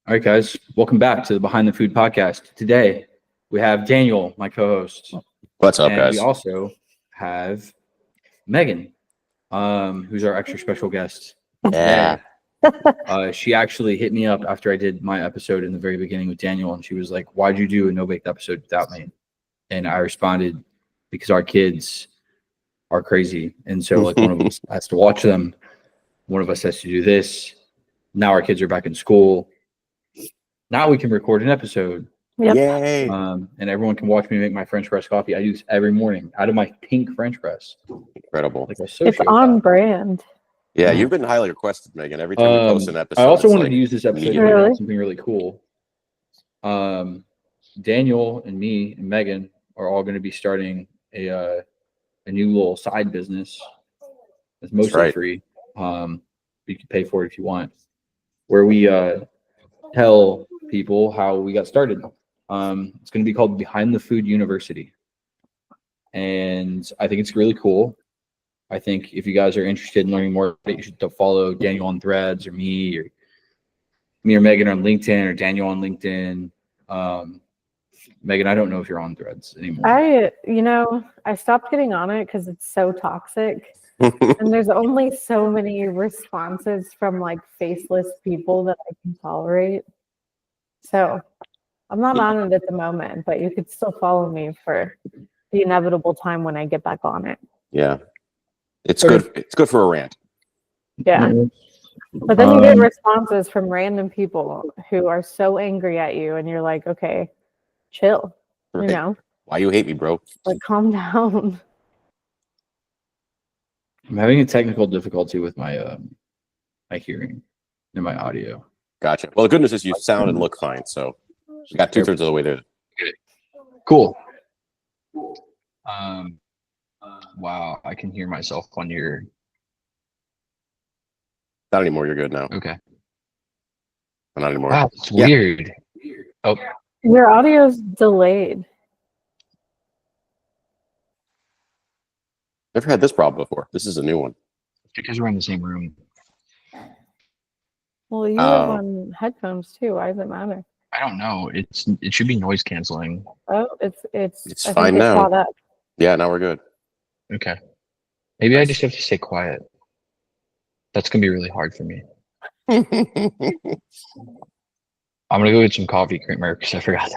All right, guys, welcome back to the Behind the Food podcast. Today, we have Daniel, my co-host. What's up, and guys? We also have Megan, who's our extra special guest. Yeah. She actually hit me up after I did my episode in the very beginning with Daniel, and she was like, "Why'd you do a NoBaked episode without me?" And I responded, because our kids are crazy. And so, like, one of us has to watch them. One of us has to do this. Now our kids are back in school. Now we can record an episode. Yep. Yay. And everyone can watch me make my French press coffee. I do this every morning out of my pink French press. Incredible. Like It's on brand. Yeah, you've been highly requested, Megan. Every time we post an episode. I also it's wanted like to use this episode to immediately. do something really cool. Daniel and me and Megan are all going to be starting a new little side business. It's mostly free. You can pay for it if you want. Where we tell people how we got started. It's going to be called Behind the Food University. And I think it's really cool. I think if you guys are interested in learning more, you should follow Daniel on Threads or me or Megan on LinkedIn or Daniel on LinkedIn. Megan, I don't know if you're on Threads anymore. I stopped getting on it because it's so toxic. And there's only so many responses from like faceless people that I can tolerate. So I'm not on it at the moment, but you could still follow me for the inevitable time when I get back on it. Yeah. It's good. It's good for a rant. Yeah. But then you get responses from random people who are so angry at you, and you're like, okay, chill. Right. You know? Why you hate me, bro? Like, calm down. I'm having a technical difficulty with my my hearing and my audio. Gotcha. Well, the good news is you sound and look fine, so we got 2/3 of the way there. Cool. Wow, I can hear myself on your. Not anymore. You're good now. Okay. Not anymore. Wow, it's weird. Oh, Your audio's delayed. Never had this problem before. This is a new one. because we're in the same room. Well, you have on headphones too. Why does it matter? I don't know. It should be noise canceling. Oh, it's I fine think now. Caught up. Yeah, now we're good. Okay. Maybe I just have to stay quiet. That's gonna be really hard for me. I'm gonna go get some coffee creamer because I forgot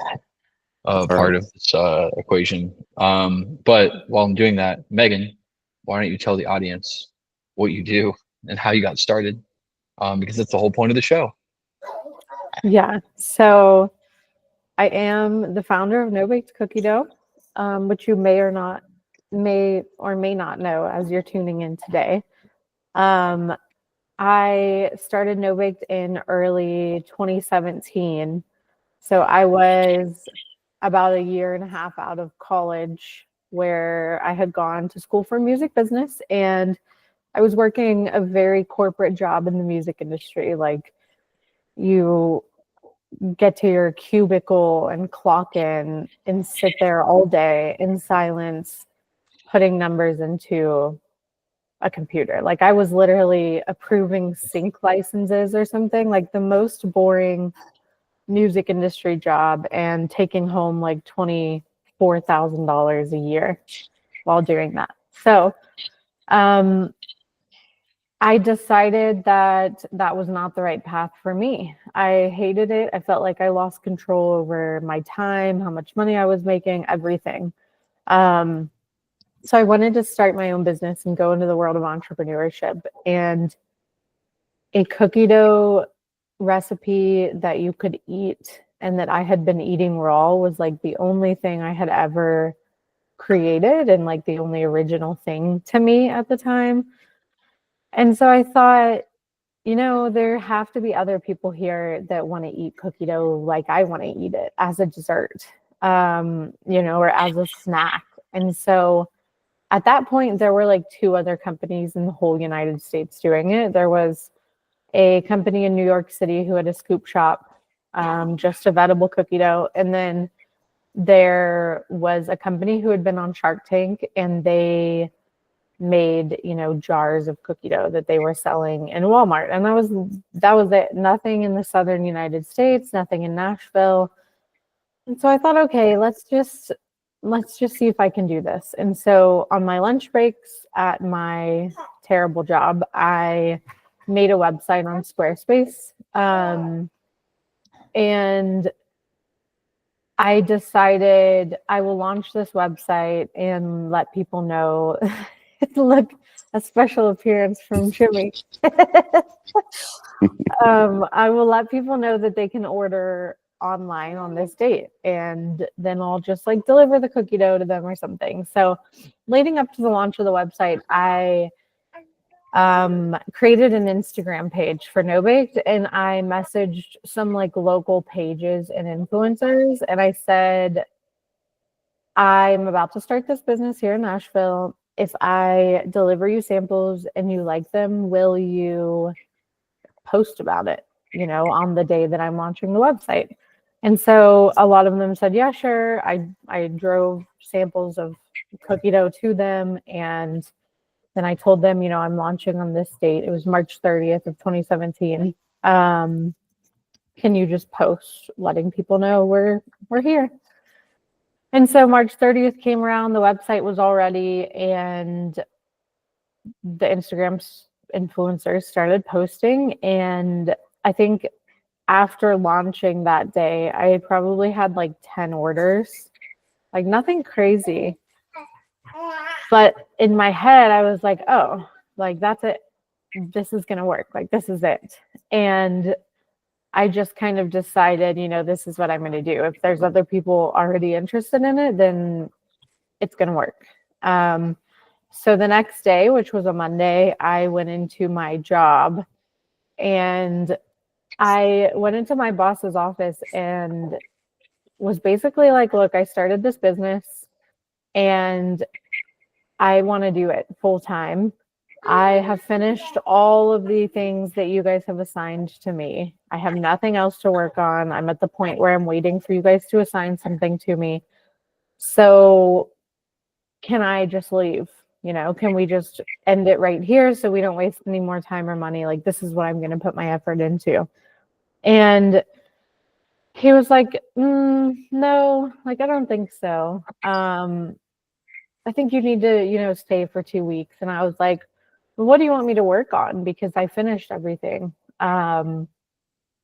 that part of this equation. But while I'm doing that, Megan, why don't you tell the audience what you do and how you got started? Because that's the whole point of the show. Yeah. So I am the founder of NoBaked Cookie Dough, which you may or may not know as you're tuning in today. I started NoBaked in early 2017. So I was about a year and a half out of college, where I had gone to school for music business, and I was working a very corporate job in the music industry. Like, you get to your cubicle and clock in and sit there all day in silence, putting numbers into a computer. Like, I was literally approving sync licenses or something, like the most boring music industry job, and taking home like $24,000 a year while doing that. So I decided that that was not the right path for me. I hated it. I felt like I lost control over my time, how much money I was making, everything. So I wanted to start my own business and go into the world of entrepreneurship. And a cookie dough recipe that you could eat and that I had been eating raw was like the only thing I had ever created, and like the only original thing to me at the time. And so I thought, there have to be other people here that want to eat cookie dough like I want to eat it, as a dessert, or as a snack. And so at that point, there were like 2 other companies in the whole United States doing it. There was a company in New York City who had a scoop shop, just of edible cookie dough. And then there was a company who had been on Shark Tank, and they made, jars of cookie dough that they were selling in Walmart. And that was it. Nothing in the southern United States, nothing in Nashville. And so I thought, okay, let's just see if I can do this. And so on my lunch breaks at my terrible job, I made a website on Squarespace. And I decided I will launch this website and let people know. Look, a special appearance from Jimmy. I will let people know that they can order online on this date, and then I'll just like deliver the cookie dough to them or something. So leading up to the launch of the website, I created an Instagram page for NoBaked, and I messaged some like local pages and influencers, and I said, I'm about to start this business here in Nashville. If I deliver you samples and you like them, will you post about it, on the day that I'm launching the website? And so a lot of them said, yeah, sure. I drove samples of cookie dough to them, and then I told them, I'm launching on this date. It was March 30th of 2017. Can you just post letting people know we're here? And so March 30th came around, the website was all ready, and the Instagram influencers started posting. And I think after launching that day, I probably had like 10 orders, like nothing crazy. But in my head, I was like, oh, like that's it. This is going to work. Like, this is it. And I just kind of decided, this is what I'm going to do. If there's other people already interested in it, then it's going to work. So the next day, which was a Monday, I went into my job, and I went into my boss's office and was basically like, look, I started this business and I want to do it full time. I have finished all of the things that you guys have assigned to me. I have nothing else to work on. I'm at the point where I'm waiting for you guys to assign something to me. So can I just leave? Can we just end it right here so we don't waste any more time or money? Like, this is what I'm going to put my effort into. And he was like, no, like, I don't think so. I think you need to, stay for 2 weeks. And I was like, well, what do you want me to work on? Because I finished everything. And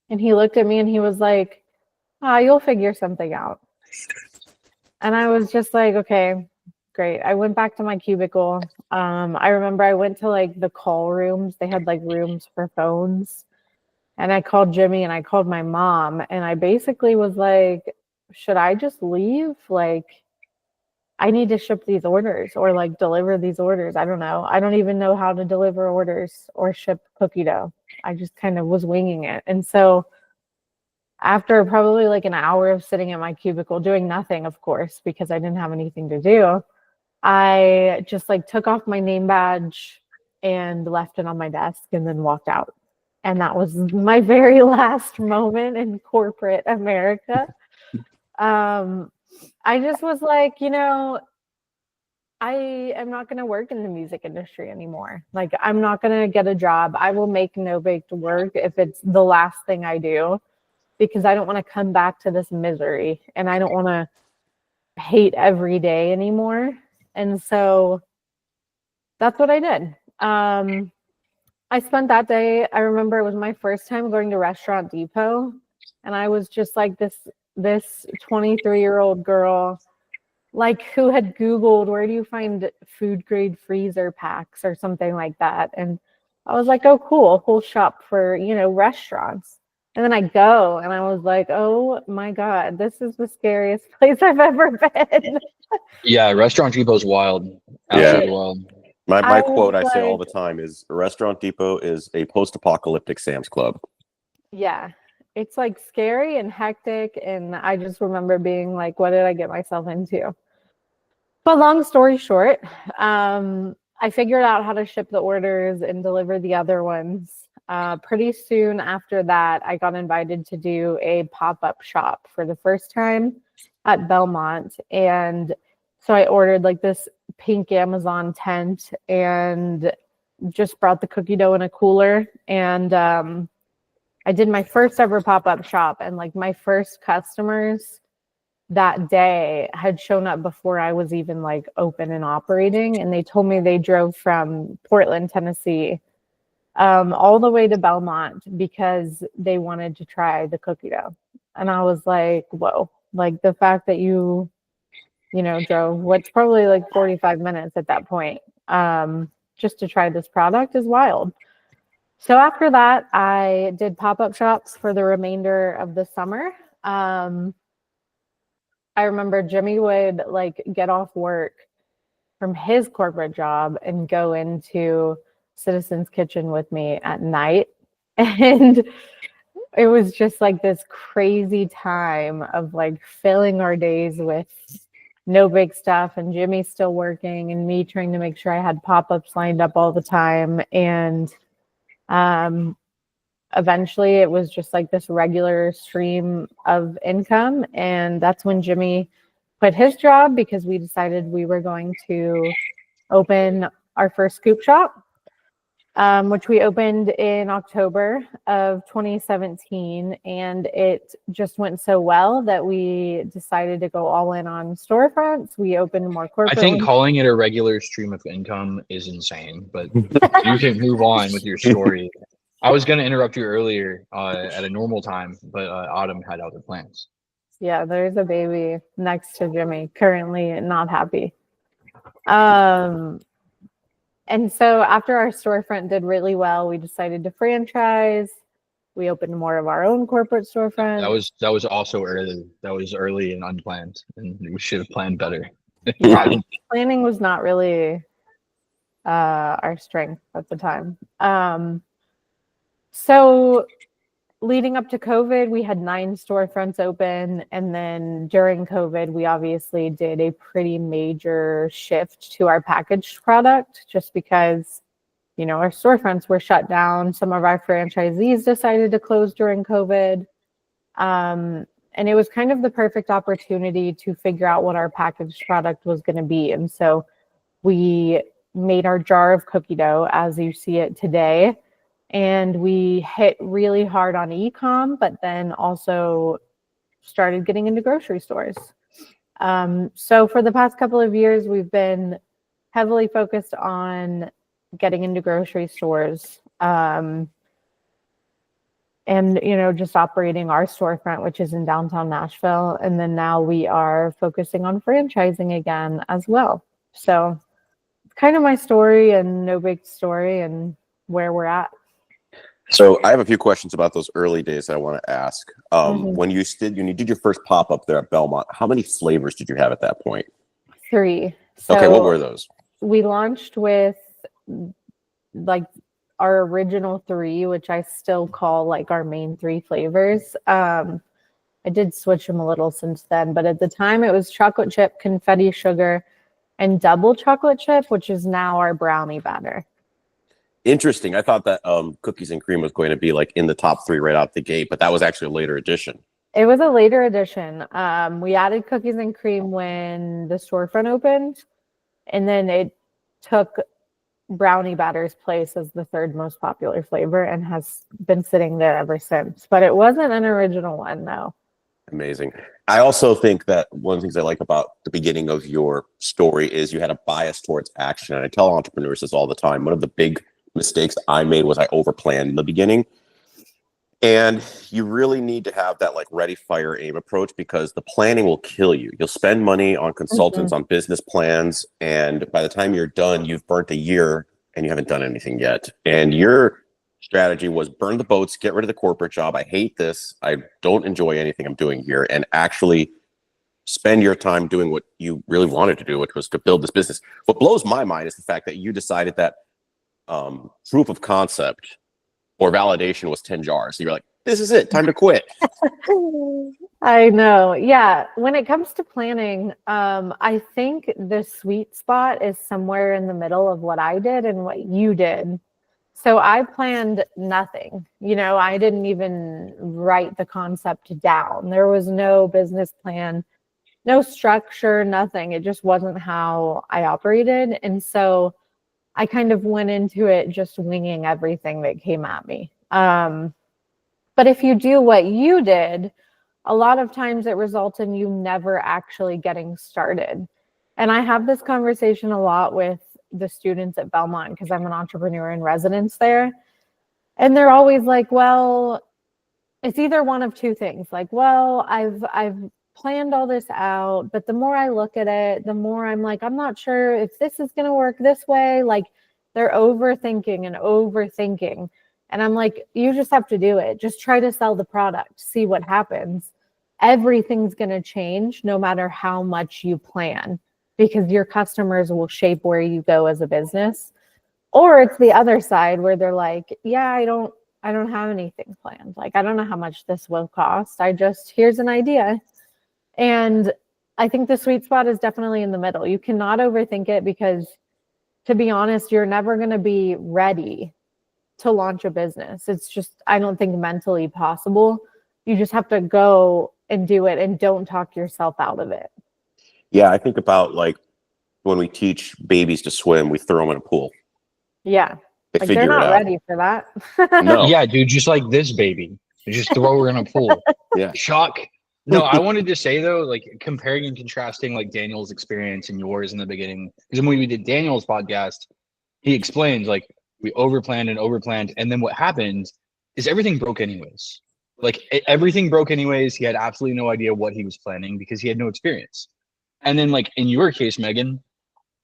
he looked at me and he was like, you'll figure something out. And I was just like, okay, great. I went back to my cubicle. I remember I went to like the call rooms. They had like rooms for phones. And I called Jimmy and I called my mom. And I basically was like, should I just leave? Like, I need to ship these orders or like deliver these orders. I don't know. I don't even know how to deliver orders or ship cookie dough. I just kind of was winging it. And so after probably like an hour of sitting at my cubicle doing nothing, of course, because I didn't have anything to do, I just like took off my name badge and left it on my desk and then walked out. And that was my very last moment in corporate America. I just was like, I am not going to work in the music industry anymore. Like, I'm not going to get a job. I will make NoBaked work if it's the last thing I do, because I don't want to come back to this misery and I don't want to hate every day anymore. And so that's what I did. I spent that day, I remember it was my first time going to Restaurant Depot, and I was just like this 23-year-old girl, like, who had Googled, where do you find food grade freezer packs or something like that. And I was like, oh, cool, whole shop for, restaurants. And then I go and I was like, oh my God, this is the scariest place I've ever been. Yeah, Restaurant Depot's wild. Absolutely wild. My quote I say all the time is, Restaurant Depot is a post-apocalyptic Sam's Club. Yeah, it's like scary and hectic. And I just remember being like, what did I get myself into? But long story short, I figured out how to ship the orders and deliver the other ones. Pretty soon after that, I got invited to do a pop-up shop for the first time at Belmont. And so I ordered like this pink Amazon tent and just brought the cookie dough in a cooler. And I did my first ever pop-up shop, and like my first customers that day had shown up before I was even like open and operating. And they told me they drove from Portland, Tennessee, all the way to Belmont because they wanted to try the cookie dough. And I was like, whoa, like the fact that you drove what's probably like 45 minutes at that point, just to try this product is wild. So after that, I did pop-up shops for the remainder of the summer. I remember Jimmy would like get off work from his corporate job and go into Citizen's Kitchen with me at night. And it was just like this crazy time of like filling our days with NoBaked stuff and Jimmy still working and me trying to make sure I had pop-ups lined up all the time. And eventually it was just like this regular stream of income. And that's when Jimmy quit his job because we decided we were going to open our first scoop shop, which we opened in October of 2017. And it just went so well that we decided to go all in on storefronts. We opened more corporate. I think calling it a regular stream of income is insane, but you can move on with your story. I was going to interrupt you earlier at a normal time, but Autumn had other plans. Yeah, there's a baby next to Jimmy, currently not happy. And so after our storefront did really well, we decided to franchise. We opened more of our own corporate storefront. That was also early. That was early and unplanned, and we should have planned better. Yeah, planning was not really our strength at the time. So leading up to COVID, we had 9 storefronts open. And then during COVID, we obviously did a pretty major shift to our packaged product just because, our storefronts were shut down. Some of our franchisees decided to close during COVID. And it was kind of the perfect opportunity to figure out what our packaged product was going to be. And so we made our jar of cookie dough as you see it today. And we hit really hard on e-com, but then also started getting into grocery stores. So for the past couple of years, we've been heavily focused on getting into grocery stores and, just operating our storefront, which is in downtown Nashville. And then now we are focusing on franchising again as well. So it's kind of my story and NoBaked story and where we're at. So I have a few questions about those early days that I want to ask. When you did your first pop-up there at Belmont, how many flavors did you have at that point? 3. So okay, what were those? We launched with like our original 3, which I still call like our main 3 flavors. I did switch them a little since then, but at the time it was chocolate chip, confetti sugar, and double chocolate chip, which is now our brownie batter. Interesting. I thought that cookies and cream was going to be like in the top 3 right out the gate, but that was actually a later addition. It was a later addition. We added cookies and cream when the storefront opened, and then it took brownie batter's place as the 3rd most popular flavor and has been sitting there ever since. But it wasn't an original one, though. Amazing. I also think that one of the things I like about the beginning of your story is you had a bias towards action. And I tell entrepreneurs this all the time. One of the big mistakes I made was I overplanned in the beginning. And you really need to have that like ready, fire, aim approach because the planning will kill you. You'll spend money on consultants, on business plans. And by the time you're done, you've burnt a year and you haven't done anything yet. And your strategy was burn the boats, get rid of the corporate job. I hate this. I don't enjoy anything I'm doing here. And actually spend your time doing what you really wanted to do, which was to build this business. What blows my mind is the fact that you decided that proof of concept or validation was 10 jars. So you're like, this is it, time to quit. I know. Yeah. When it comes to planning, I think the sweet spot is somewhere in the middle of what I did and what you did. So I planned nothing. I didn't even write the concept down. There was no business plan no structure, nothing. It just wasn't how I operated. And so I kind of went into it just winging everything that came at me. But if you do what you did, a lot of times it results in you never actually getting started. And I have this conversation a lot with the students at Belmont because I'm an entrepreneur in residence there. And they're always like, well, it's either one of two things. Like, well, I've planned all this out, but the more I look at it, the more I'm like, I'm not sure if this is going to work this way. Like, they're overthinking and overthinking. And I'm like, you just have to do it. Just try to sell the product, see what happens. Everything's going to change no matter how much you plan, because your customers will shape where you go as a business. Or it's the other side where they're like, yeah, I don't have anything planned. Like, I don't know how much this will cost. Here's an idea. And I think the sweet spot is definitely in the middle. You cannot overthink it because, to be honest, you're never going to be ready to launch a business. It's just, I don't think mentally possible. You just have to go and do it and don't talk yourself out of it. Yeah, I think about like when we teach babies to swim, we throw them in a pool. Yeah. They Like, figure they're it not out. ready for that. No. Yeah, dude, just like this baby. You just throw her in a pool. Yeah. Shock. No, I wanted to say though, like comparing and contrasting like Daniel's experience and yours in the beginning. Because when we did Daniel's podcast, he explained like we overplanned, and then what happened is everything broke anyways. Like everything broke anyways. He had absolutely no idea what he was planning because he had no experience. And then like in your case, Megan,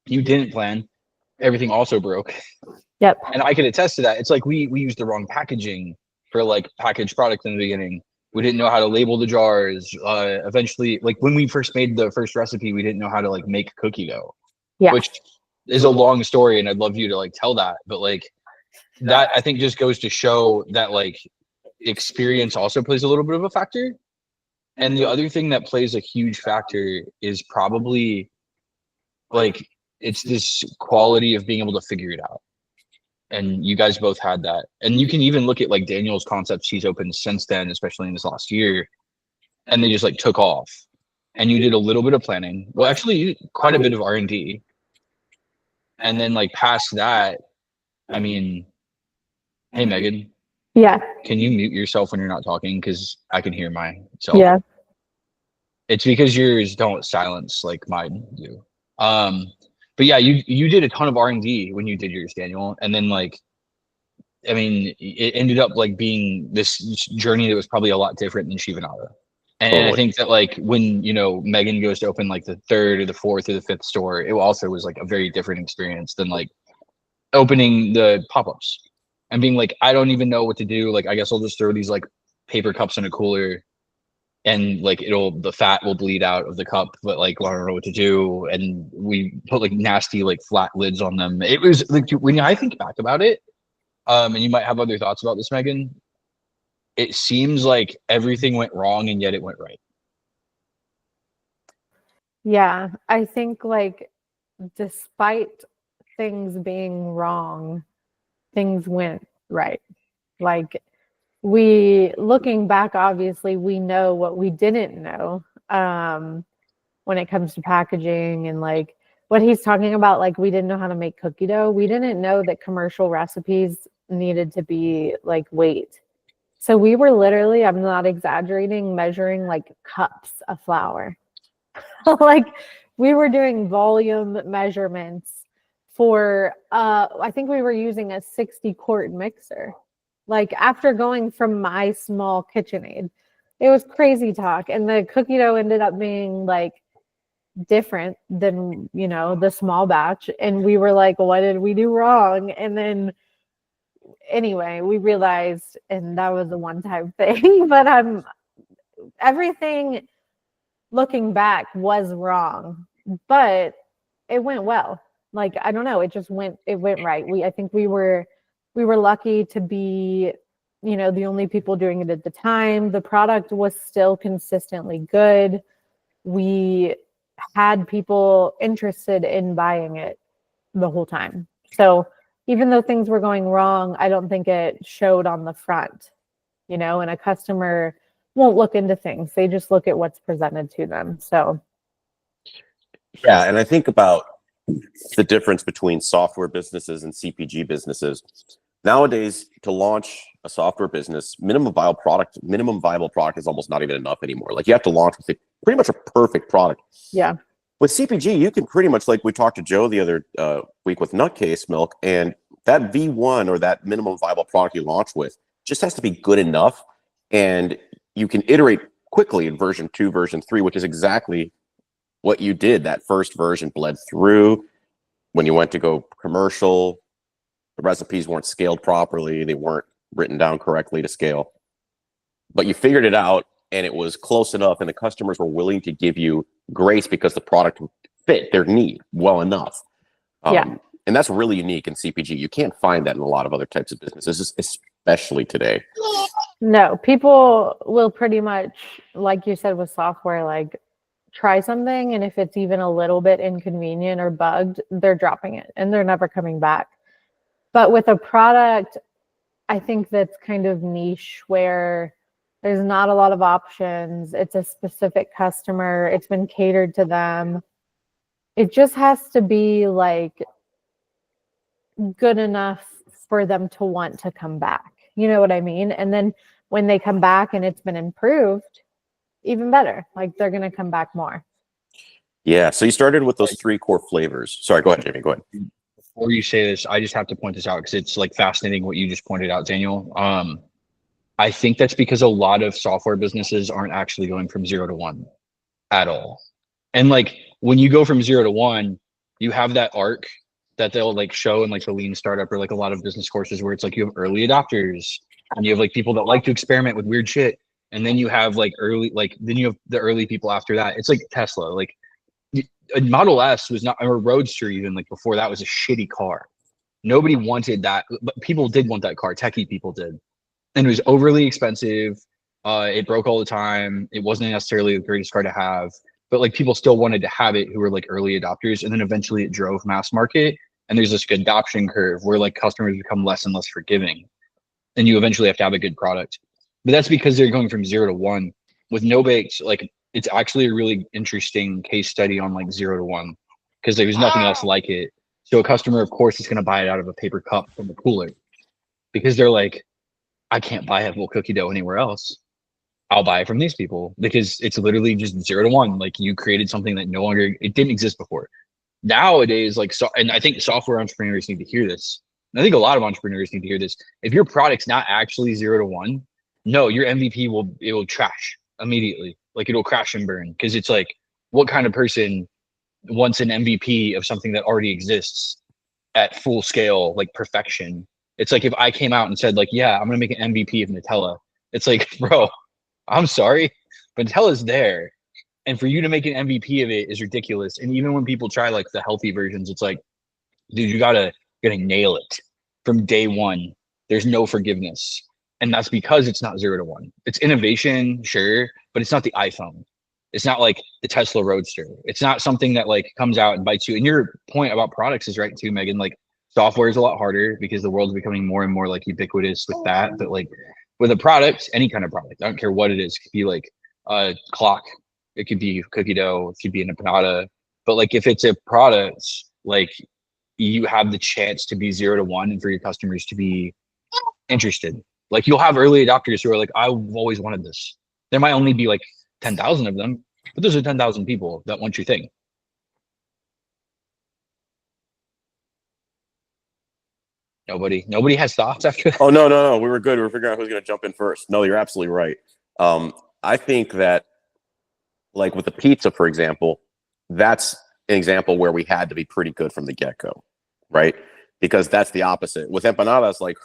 you didn't plan. Everything also broke. Yep. And I can attest to that. It's like we used the wrong packaging for like packaged product in the beginning. We didn't know how to label the jars. Eventually, like when we first made the first recipe, we didn't know how to like make cookie dough, Yeah. which is a long story. And I'd love you to like tell that. But like that, I think just goes to show that like experience also plays a little bit of a factor. And the other thing that plays a huge factor is probably like, it's this quality of being able to figure it out. And you guys both had that. And you can even look at like Daniel's concepts he's opened since then, especially in this last year, and they just like took off. And you did a little bit of planning. Well, actually quite a bit of R&D. And then like past that, I mean, hey, Megan. Yeah. Can you mute yourself when you're not talking? Because I can hear myself. Yeah. It's because yours don't silence like mine do. But yeah, you did a ton of R&D when you did yours, Daniel. And then like, I mean, it ended up like being this journey that was probably a lot different than Shivanada. And I think that like when, you know, Megan goes to open like the third or the fourth or the fifth store, it also was like a very different experience than like opening the pop-ups and being like, I don't even know what to do. Like, I guess I'll just throw these like paper cups in a cooler and like the fat will bleed out of the cup, but like I don't know what to do. And we put like nasty like flat lids on them. It was like, when I think back about it, and you might have other thoughts about this, Megan, it seems like everything went wrong and yet it went right. Yeah, I think like despite things being wrong, things went right. Like, looking back, obviously we know what we didn't know when it comes to packaging and like what he's talking about. Like, we didn't know how to make cookie dough. We didn't know that commercial recipes needed to be like weight. So we were literally, I'm not exaggerating, measuring like cups of flour. Like, we were doing volume measurements for I think we were using a 60-quart mixer. Like, after going from my small KitchenAid, it was crazy talk. And the cookie dough ended up being like different than, you know, the small batch. And we were like, what did we do wrong? And then anyway, we realized, and that was a one-time thing, but everything looking back was wrong, but it went well. Like, I don't know, it went right. I think we were lucky to be, you know, the only people doing it at the time. The product was still consistently good. We had people interested in buying it the whole time. So even though things were going wrong, I don't think it showed on the front, you know, and a customer won't look into things. They just look at what's presented to them. So Yeah, and I think about the difference between software businesses and CPG businesses. Nowadays, to launch a software business, minimum viable product is almost not even enough anymore. Like you have to launch with pretty much a perfect product. Yeah. With CPG, you can pretty much, like we talked to Joe the other week with Nutcase Milk, and that V1 or that minimum viable product you launch with just has to be good enough, and you can iterate quickly in version 2, version 3, which is exactly what you did. That first version bled through. When you went to go commercial, the recipes weren't scaled properly. They weren't written down correctly to scale. But you figured it out, and it was close enough, and the customers were willing to give you grace because the product fit their need well enough. Yeah. And that's really unique in CPG. You can't find that in a lot of other types of businesses, especially today. No, people will pretty much, like you said with software, like try something, and if it's even a little bit inconvenient or bugged, they're dropping it and they're never coming back. But with a product, I think that's kind of niche where there's not a lot of options. It's a specific customer. It's been catered to them. It just has to be like good enough for them to want to come back. You know what I mean? And then when they come back and it's been improved, even better. Like they're going to come back more. Yeah. So you started with those 3 core flavors. Sorry, go ahead, Jamie. Go ahead. Before you say this, I just have to point this out because it's like fascinating what you just pointed out, Daniel. I think that's because a lot of software businesses aren't actually going from 0 to 1 at all. And like when you go from 0 to 1, you have that arc that they'll like show in like the lean startup or like a lot of business courses where it's like you have early adopters and you have like people that like to experiment with weird shit. And then you have like then you have the early people after that. It's like Tesla, like a Model S was not, or Roadster even, like before that was a shitty car. Nobody wanted that, but people did want that car. Techie people did. And it was overly expensive. It broke all the time. It wasn't necessarily the greatest car to have, but like people still wanted to have it who were like early adopters. And then eventually it drove mass market. And there's this adoption curve where like customers become less and less forgiving. And you eventually have to have a good product. But that's because they're going from 0 to 1. With NoBaked, like it's actually a really interesting case study on like 0 to 1 because there was nothing else like it. So a customer, of course, is going to buy it out of a paper cup from a cooler because they're like, I can't buy a full cookie dough anywhere else. I'll buy it from these people because it's literally just 0 to 1. Like you created something that no longer, it didn't exist before. Nowadays, like, so, and I think software entrepreneurs need to hear this. And I think a lot of entrepreneurs need to hear this. If your product's not actually 0 to 1, no, your MVP will trash immediately. Like it'll crash and burn because it's like, what kind of person wants an MVP of something that already exists at full scale, like perfection? It's like if I came out and said like, yeah, I'm gonna make an MVP of Nutella. It's like, bro, I'm sorry, but Nutella's there. And for you to make an MVP of it is ridiculous. And even when people try like the healthy versions, it's like, dude, you gotta nail it from day one. There's no forgiveness. And that's because it's not 0 to 1. It's innovation, sure, but it's not the iPhone. It's not like the Tesla Roadster. It's not something that like comes out and bites you. And your point about products is right too, Megan. Like software is a lot harder because the world's becoming more and more like ubiquitous with that. But like with a product, any kind of product, I don't care what it is, it could be like a clock, it could be cookie dough, it could be an empanada. But like if it's a product, like you have the chance to be 0 to 1 and for your customers to be interested. Like you'll have early adopters who are like, I've always wanted this. There might only be like 10,000 of them, but those are 10,000 people that want your thing. Nobody has thoughts after that. Oh, no. We were good. We were figuring out who's going to jump in first. No, you're absolutely right. I think that like with the pizza, for example, that's an example where we had to be pretty good from the get-go, right? Because that's the opposite. With empanadas, like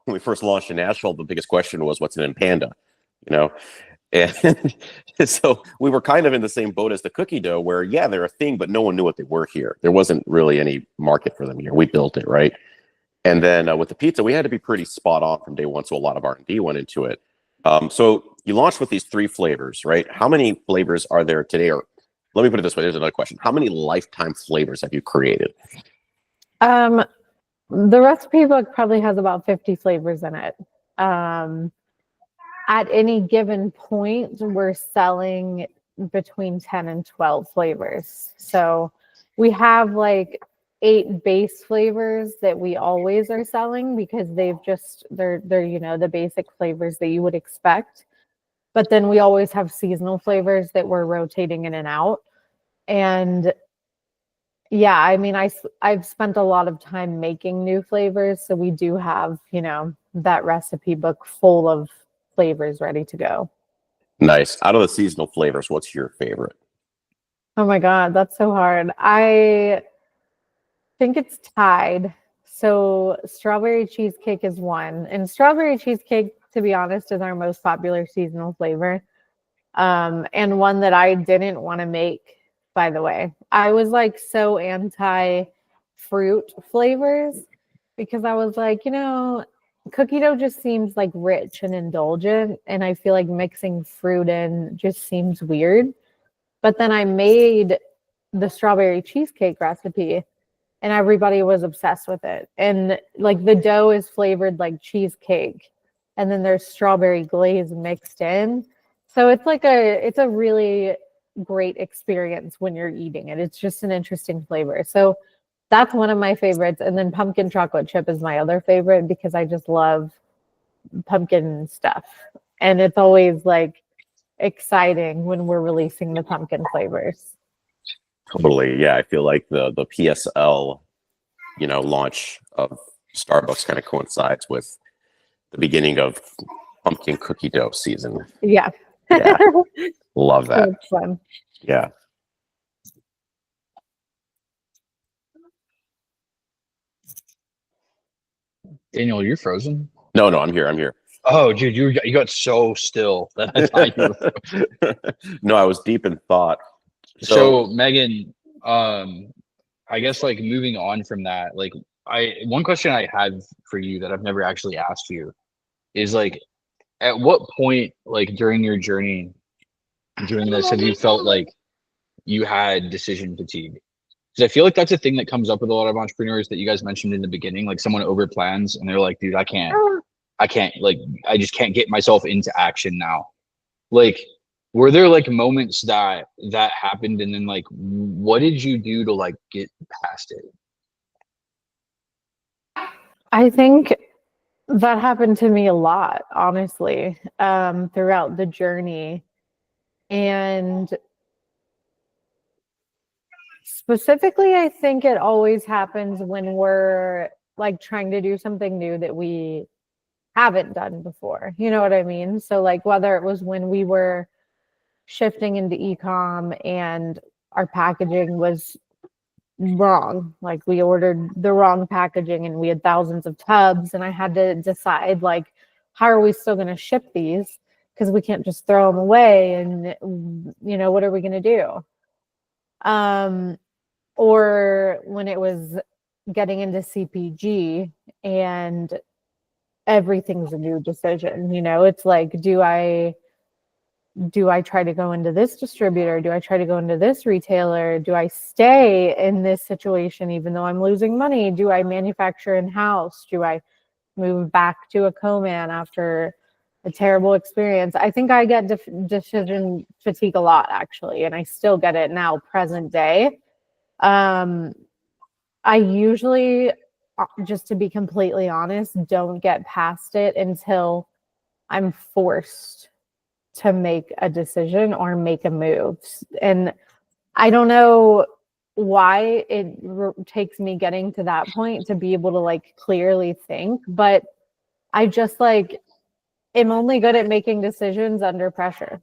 when we first launched in Nashville, the biggest question was, what's an empanda? You know? And so we were kind of in the same boat as the cookie dough where, yeah, they're a thing, but no one knew what they were here. There wasn't really any market for them here. We built it, right? And then with the pizza, we had to be pretty spot on from day one. So a lot of R&D went into it. So you launched with these 3 flavors, right? How many flavors are there today? Or let me put it this way. There's another question. How many lifetime flavors have you created? The recipe book probably has about 50 flavors in it. At any given point, we're selling between 10 and 12 flavors. So we have like 8 base flavors that we always are selling because they're the basic flavors that you would expect. But then we always have seasonal flavors that we're rotating in and out. And yeah, I mean, I've spent a lot of time making new flavors, so we do have, that recipe book full of flavors ready to go. Nice. Out of the seasonal flavors, what's your favorite? Oh my God, that's so hard. I think it's tied. So strawberry cheesecake is one. And strawberry cheesecake, to be honest, is our most popular seasonal flavor. And one that I didn't want to make, by the way. I was like so anti fruit flavors because I was like, cookie dough just seems like rich and indulgent. And I feel like mixing fruit in just seems weird. But then I made the strawberry cheesecake recipe and everybody was obsessed with it. And like the dough is flavored like cheesecake and then there's strawberry glaze mixed in. So it's a really great experience when you're eating it. It's just an interesting flavor. So that's one of my favorites. And then pumpkin chocolate chip is my other favorite because I just love pumpkin stuff. And it's always like exciting when we're releasing the pumpkin flavors. Totally. Yeah. I feel like the PSL, launch of Starbucks kind of coincides with the beginning of pumpkin cookie dough season. Yeah. Yeah. Love that. It's fun. Yeah. Daniel, you're frozen. No, I'm here. I'm here. Oh, dude, you got so still that I thought you were. No, I was deep in thought. So Megan, I guess like moving on from that, like one question I have for you that I've never actually asked you is like, at what point, like during your journey doing this, have you felt like you had decision fatigue? Because I feel like that's a thing that comes up with a lot of entrepreneurs that you guys mentioned in the beginning. Like someone over plans and they're like, dude, I can't, like, I just can't get myself into action now. Like, were there like moments that happened and then like, what did you do to like get past it? I think that happened to me a lot, honestly, throughout the journey. And specifically, I think it always happens when we're like trying to do something new that we haven't done before. You know what I mean? So like whether it was when we were shifting into e-com and our packaging was wrong, like we ordered the wrong packaging and we had thousands of tubs and I had to decide like, how are we still going to ship these? Because we can't just throw them away and what are we going to do? Or when it was getting into CPG and everything's a new decision, it's like, do I try to go into this distributor? Do I try to go into this retailer? Do I stay in this situation even though I'm losing money? Do I manufacture in-house? Do I move back to a co-man after a terrible experience? I think I get decision fatigue a lot, actually, and I still get it now, present day. I usually, just to be completely honest, don't get past it until I'm forced to make a decision or make a move. And I don't know why it takes me getting to that point to be able to like clearly think, but I just like am only good at making decisions under pressure.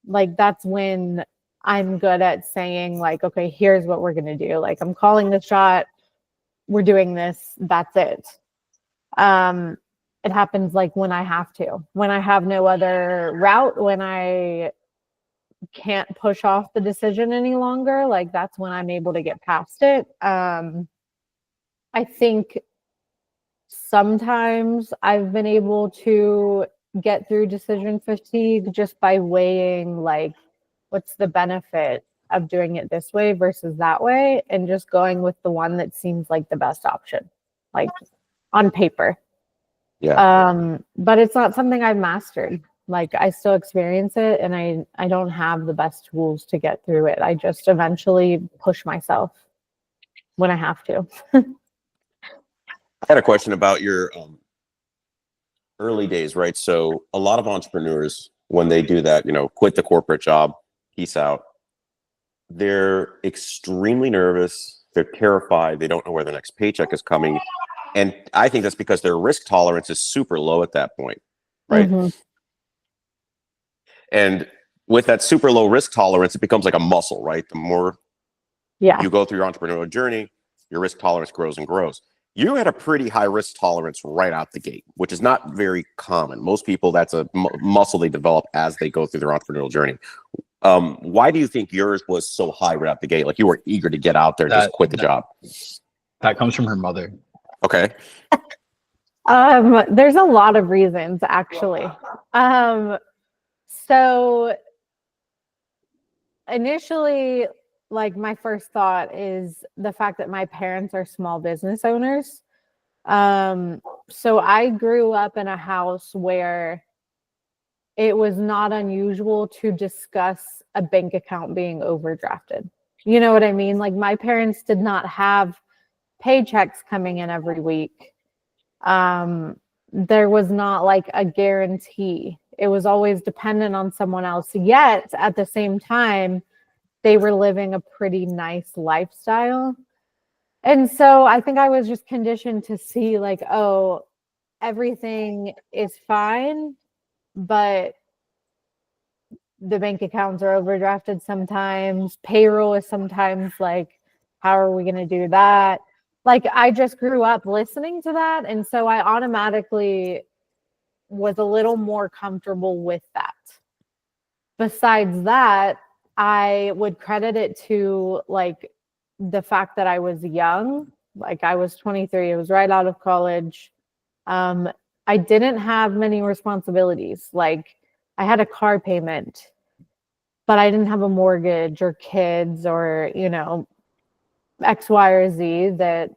Like that's when I'm good at saying like, okay, here's what we're going to do. Like I'm calling the shot. We're doing this. That's it. It happens like when I have to, when I have no other route, when I can't push off the decision any longer, like that's when I'm able to get past it. I think sometimes I've been able to get through decision fatigue just by weighing like, what's the benefit of doing it this way versus that way, and just going with the one that seems like the best option, like on paper. Yeah. But it's not something I've mastered. Like I still experience it, and I don't have the best tools to get through it. I just eventually push myself when I have to. I had a question about your early days, right? So a lot of entrepreneurs, when they do that, quit the corporate job, peace out, they're extremely nervous. They're terrified. They don't know where the next paycheck is coming. And I think that's because their risk tolerance is super low at that point, right? Mhm. And with that super low risk tolerance, it becomes like a muscle, right? The more Yeah. you go through your entrepreneurial journey, your risk tolerance grows and grows. You had a pretty high risk tolerance right out the gate, which is not very common. Most people, that's a muscle they develop as they go through their entrepreneurial journey. Why do you think yours was so high right out the gate? Like you were eager to get out there and just quit the job. That comes from her mother. Okay. There's a lot of reasons actually. So initially, like my first thought is the fact that my parents are small business owners. So I grew up in a house where it was not unusual to discuss a bank account being overdrafted. You know what I mean? Like my parents did not have paychecks coming in every week. There was not like a guarantee. It was always dependent on someone else. Yet at the same time, they were living a pretty nice lifestyle. And so I think I was just conditioned to see like, oh, everything is fine, but the bank accounts are overdrafted sometimes. Payroll is sometimes like, how are we going to do that? Like I just grew up listening to that. And so I automatically was a little more comfortable with that. Besides that, I would credit it to like the fact that I was young. Like I was 23, I was right out of college. I didn't have many responsibilities. Like I had a car payment, but I didn't have a mortgage or kids or, X, Y, or Z that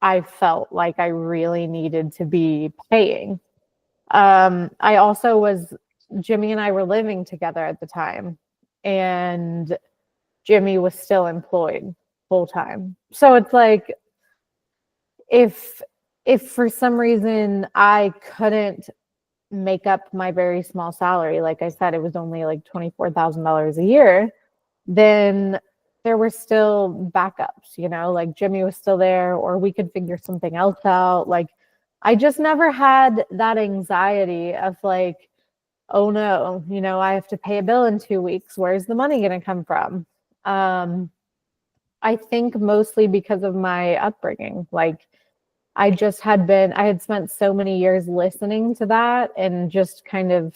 I felt like I really needed to be paying. I also Jimmy and I were living together at the time, and Jimmy was still employed full time. So it's like, if for some reason I couldn't make up my very small salary, like I said, it was only like $24,000 a year, then there were still backups, like Jimmy was still there, or we could figure something else out. Like I just never had that anxiety of like, oh no, I have to pay a bill in 2 weeks. Where's the money going to come from? I think mostly because of my upbringing. Like I had spent so many years listening to that and just kind of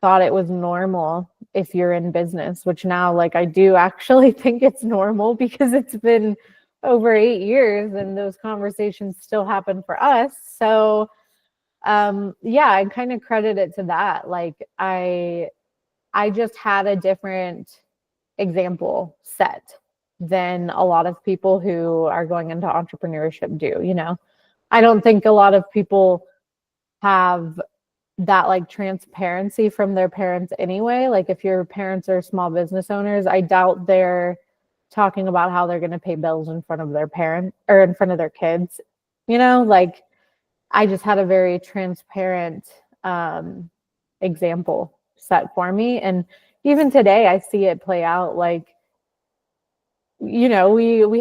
thought it was normal if you're in business, which now like I do actually think it's normal because it's been over 8 years and those conversations still happen for us. So yeah, I kind of credit it to that. Like I just had a different example set than a lot of people who are going into entrepreneurship do. I don't think a lot of people have that like transparency from their parents anyway. Like if your parents are small business owners, I doubt they're talking about how they're going to pay bills in front of their parent or in front of their kids. Like I just had a very transparent example set for me. And even today I see it play out. Like, we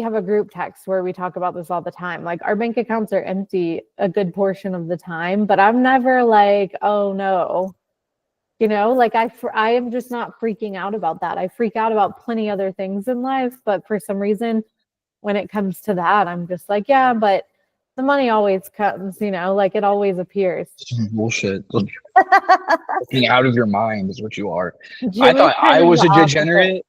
have a group text where we talk about this all the time. Like our bank accounts are empty a good portion of the time, but I'm never like, oh no, like I am just not freaking out about that. I freak out about plenty other things in life, but for some reason, when it comes to that, I'm just like, yeah, but the money always comes, like it always appears. Bullshit. Being out of your mind is what you are. Jimmy's I thought kind I of was the a opposite. degenerate.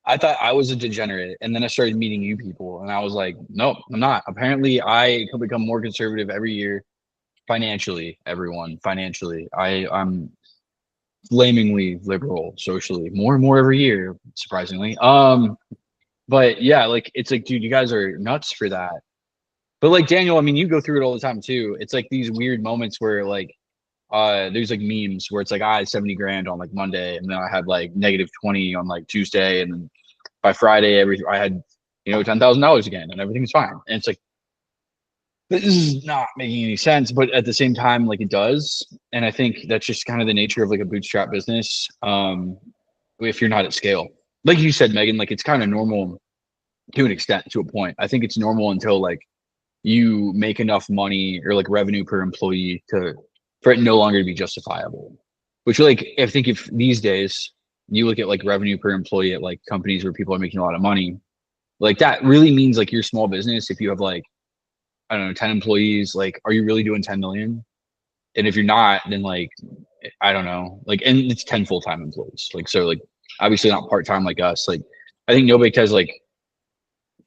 I thought I was a degenerate, and then I started meeting you people, and I was like, nope, I'm not. Apparently, I can become more conservative every year, financially. Everyone, financially, I'm flamingly liberal socially, more and more every year, surprisingly. But yeah, like it's like, dude, you guys are nuts for that. But like Daniel, I mean, you go through it all the time too. It's like these weird moments where like there's like memes where it's like I had 70 grand on like Monday, and then I had like negative 20 on like Tuesday, and then by Friday I had $10,000 again, and everything's fine. And it's like, this is not making any sense, but at the same time, like it does. And I think that's just kind of the nature of like a bootstrap business. If you're not at scale, like you said, Megan, like it's kind of normal to an extent, to a point. I think it's normal until like you make enough money or like revenue per employee for it no longer to be justifiable. Which, like, I think if these days you look at like revenue per employee at like companies where people are making a lot of money, like that really means like your small business, if you have like, I don't know, 10 employees, like, are you really doing 10 million? And if you're not, then like, I don't know, like, and it's 10 full-time employees. Like, so like, obviously not part-time like us. Like, I think NoBaked has like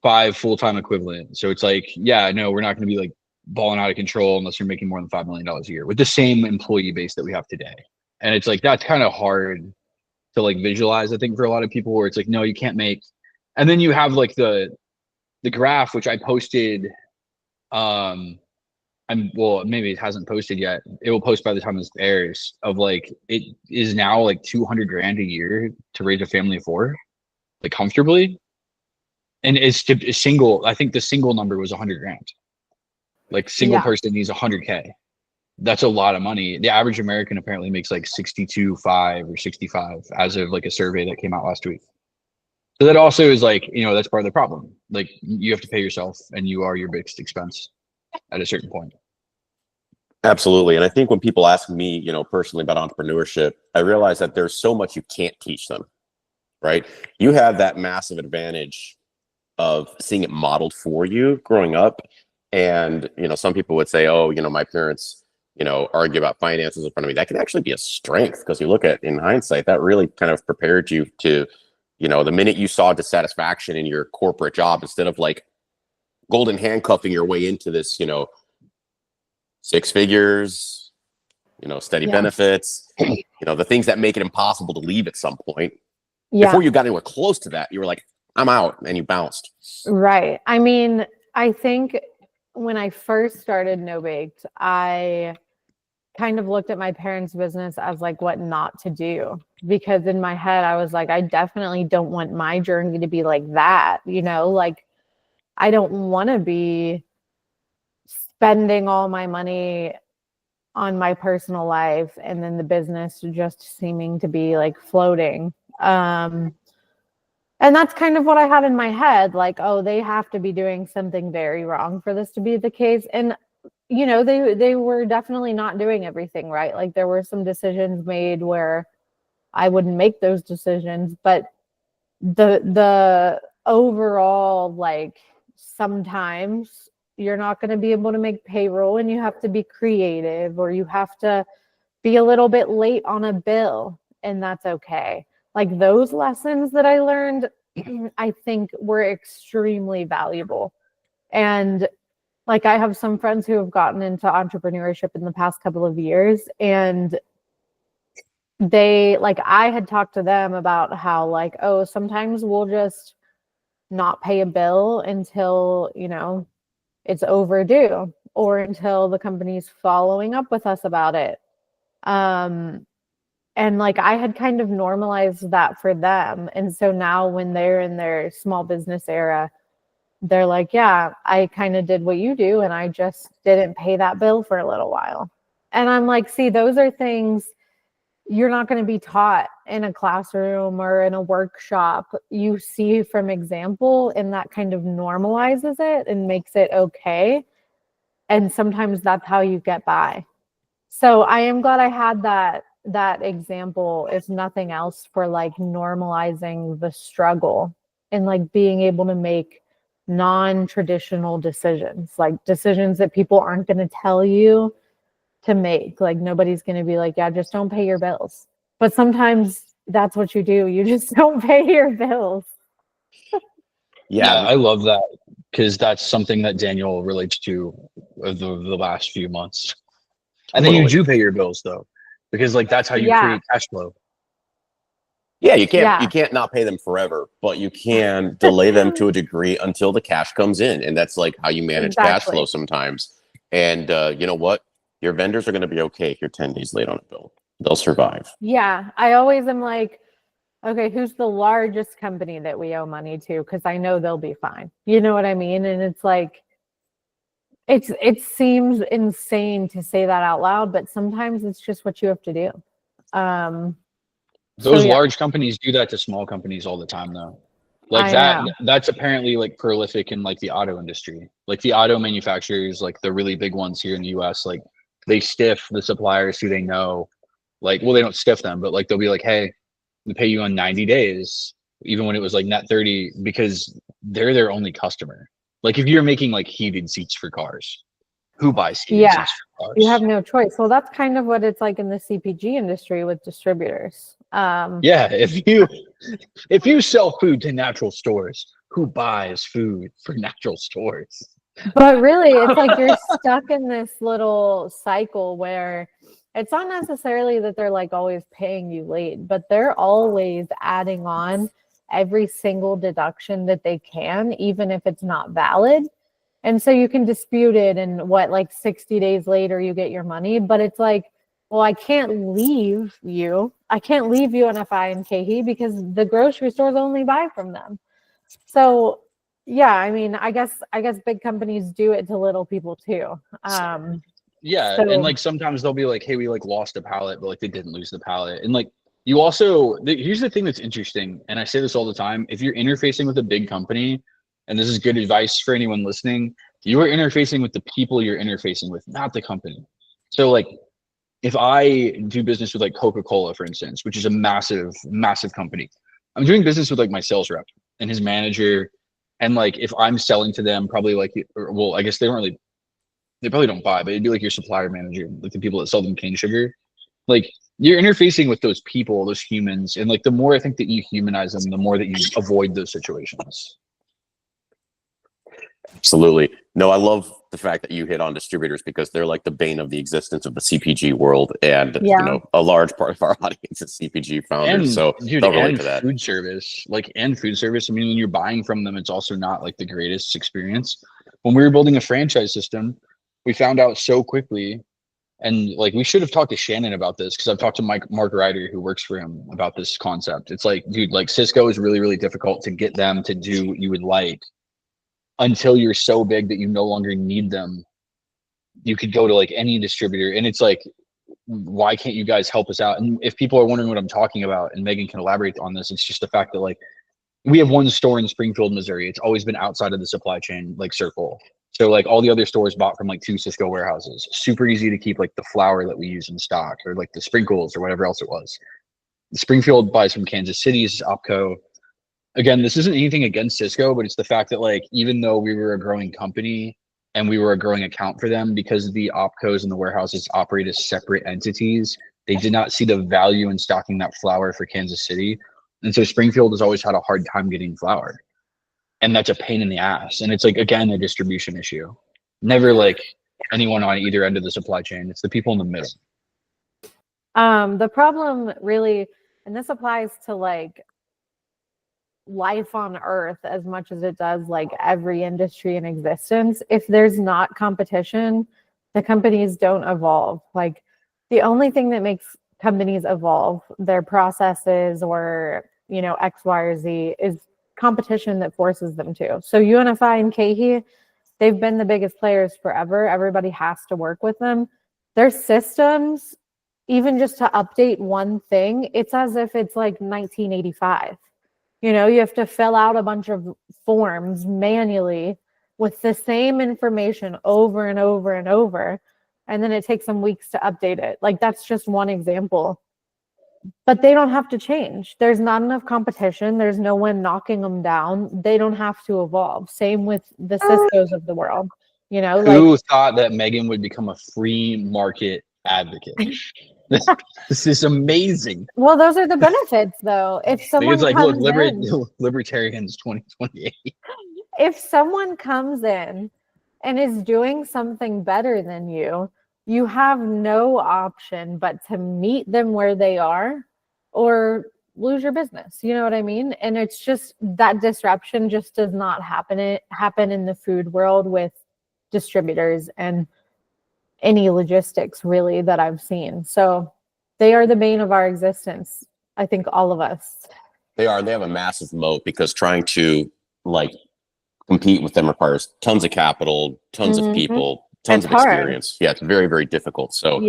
5 full-time equivalent. So it's like, yeah, no, we're not going to be like balling out of control unless you're making more than $5 million a year with the same employee base that we have today. And it's like, that's kind of hard to like visualize, I think, for a lot of people, where it's like, no, you can't make, and then you have like the graph, which I posted, well, maybe it hasn't posted yet. It will post by the time this airs, of like, it is now like 200 grand a year to raise a family of 4, like comfortably. And it's a single, I think the single number was 100 grand. Like single person needs 100K. That's a lot of money. The average American apparently makes like 62.5 or 65 as of like a survey that came out last week. So that also is like, that's part of the problem. Like, you have to pay yourself, and you are your biggest expense at a certain point. Absolutely. And I think when people ask me, personally about entrepreneurship, I realize that there's so much you can't teach them, right? You have that massive advantage of seeing it modeled for you growing up. And, some people would say, oh, my parents, argue about finances in front of me. That could actually be a strength, because you look at, in hindsight, that really kind of prepared you to, the minute you saw dissatisfaction in your corporate job, instead of like golden handcuffing your way into this, 6 figures, steady benefits, the things that make it impossible to leave at some point. Before you got anywhere close to that, you were like, I'm out, and you bounced. Right. I mean, I think when I first started NoBaked, I kind of looked at my parents' business as like what not to do, because in my head I was like, I definitely don't want my journey to be like that, like I don't want to be spending all my money on my personal life and then the business just seeming to be like floating. And that's kind of what I had in my head, like, oh, they have to be doing something very wrong for this to be the case. And they were definitely not doing everything right. Like, there were some decisions made where I wouldn't make those decisions, but the overall, like, sometimes you're not going to be able to make payroll, and you have to be creative, or you have to be a little bit late on a bill, and that's okay. Like, those lessons that I learned, I think were extremely valuable. And like, I have some friends who have gotten into entrepreneurship in the past couple of years, and I had talked to them about how, like, oh, sometimes we'll just not pay a bill until, it's overdue, or until the company's following up with us about it. And like, I had kind of normalized that for them. And so now when they're in their small business era, they're like, yeah, I kind of did what you do, and I just didn't pay that bill for a little while. And I'm like, see, those are things you're not going to be taught in a classroom or in a workshop. You see from example, and that kind of normalizes it and makes it okay. And sometimes that's how you get by. So I am glad I had that example, if nothing else, for like normalizing the struggle and like being able to make non-traditional decisions, like decisions that people aren't going to tell you to make. Like, nobody's going to be like, yeah, just don't pay your bills. But sometimes that's what you do. You just don't pay your bills. Yeah, I love that, because that's something that Daniel relates to the last few months. And then you do pay your bills, though, because like that's how you create cash flow. Yeah, you can't not pay them forever, but you can delay them to a degree until the cash comes in, and that's like how you manage cash flow sometimes. And you know what? Your vendors are going to be okay if you're 10 days late on a bill. They'll survive. Yeah, I always am like, okay, who's the largest company that we owe money to? Because I know they'll be fine. You know what I mean? And it's like, it seems insane to say that out loud, but sometimes it's just what you have to do. Those yeah. large companies do that to small companies all the time, though. Like I that, know. that's apparently like prolific in like the auto industry. Like the auto manufacturers, like the really big ones here in the US, like they stiff the suppliers who they know. Like, well, they don't stiff them, but like they'll be like, hey, we pay you on 90 days, even when it was like net 30, because they're their only customer. Like if you're making like heated seats for cars, who buys heated Yeah, seats for cars? you have no choice. Well, that's kind of what it's like in the CPG industry with distributors. Yeah, if you sell food to natural stores, who buys food for natural stores? But really, it's like you're stuck in this little cycle where it's not necessarily that they're like always paying you late, but they're always adding on every single deduction that they can, even if it's not valid. And so you can dispute it, and like 60 days later, you get your money. But it's like, well, I can't leave you. I can't leave UNFI and KeHE because the grocery stores only buy from them. So yeah, I mean, I guess big companies do it to little people too. Yeah, So- and like sometimes they'll be like, hey, we like lost a pallet, but like they didn't lose the pallet. And like you also, here's the thing that's interesting, and I say this all the time: if you're interfacing with a big company, and this is good advice for anyone listening, you are interfacing with the people you're interfacing with, not the company. So like if I do business with like Coca-Cola, for instance, which is a massive, massive company, I'm doing business with like my sales rep and his manager. And like if I'm selling to them, probably like, well, I guess they probably don't buy, but it'd be like your supplier manager, like the people that sell them cane sugar. Like you're interfacing with those people, those humans. And like the more I think that you humanize them, the more that you avoid those situations. Absolutely. No, I love the fact that you hit on distributors because they're like the bane of the existence of the CPG world. And, Yeah. you know, a large part of our audience is CPG founders. And So dude, they'll relate and to that. food service, and food service. I mean, when you're buying from them, it's also not like the greatest experience. When we were building a franchise system, we found out so quickly, and like we should have talked to Shannon about this because I've talked to Mark Ryder, who works for him, about this concept. It's like, dude, like Cisco is really, really difficult to get them to do what you would like until you're so big that you no longer need them. You could go to like any distributor, and it's like, why can't you guys help us out? And if people are wondering what I'm talking about, and Megan can elaborate on this, it's just the fact that like we have one store in Springfield, Missouri. It's always been outside of the supply chain like circle. So like all the other stores bought from like 2 Cisco warehouses. Super easy to keep like the flour that we use in stock, or like the sprinkles or whatever else it was. Springfield buys from Kansas City's OpCo. Again, this isn't anything against Cisco, but it's the fact that like even though we were a growing company and we were a growing account for them, because the OpCos and the warehouses operate as separate entities, they did not see the value in stocking that flour for Kansas City. And so Springfield has always had a hard time getting flour. And that's a pain in the ass. And it's like, again, a distribution issue. Never like anyone on either end of the supply chain. It's the people in the middle. The problem really, and this applies to like life on earth as much as it does like every industry in existence. If there's not competition, the companies don't evolve. Like the only thing that makes companies evolve, their processes or, you know, X, Y, or Z, is competition that forces them to. So UNFI and KeHE, they've been the biggest players forever. Everybody has to work with them. Their systems, even just to update one thing, it's as if it's like 1985. You know, you have to fill out a bunch of forms manually with the same information over and over and over. And then it takes some weeks to update it. Like that's just one example. But they don't have to change. There's not enough competition. There's no one knocking them down. They don't have to evolve. Same with the Ciscos of the world. You know, Who like thought that Megan would become a free market advocate? This is amazing. well, those are the benefits though. If someone Megan's like, look, comes in, libertarians 2028. if someone comes in and is doing something better than you, you have no option but to meet them where they are or lose your business. You know what I mean? And it's just that disruption just does not happen in the food world with distributors. And any logistics really that I've seen. So they are the bane of our existence. I think all of us. They have a massive moat because trying to like compete with them requires tons of capital, tons of people, tons of experience. Yeah, it's very, very difficult. So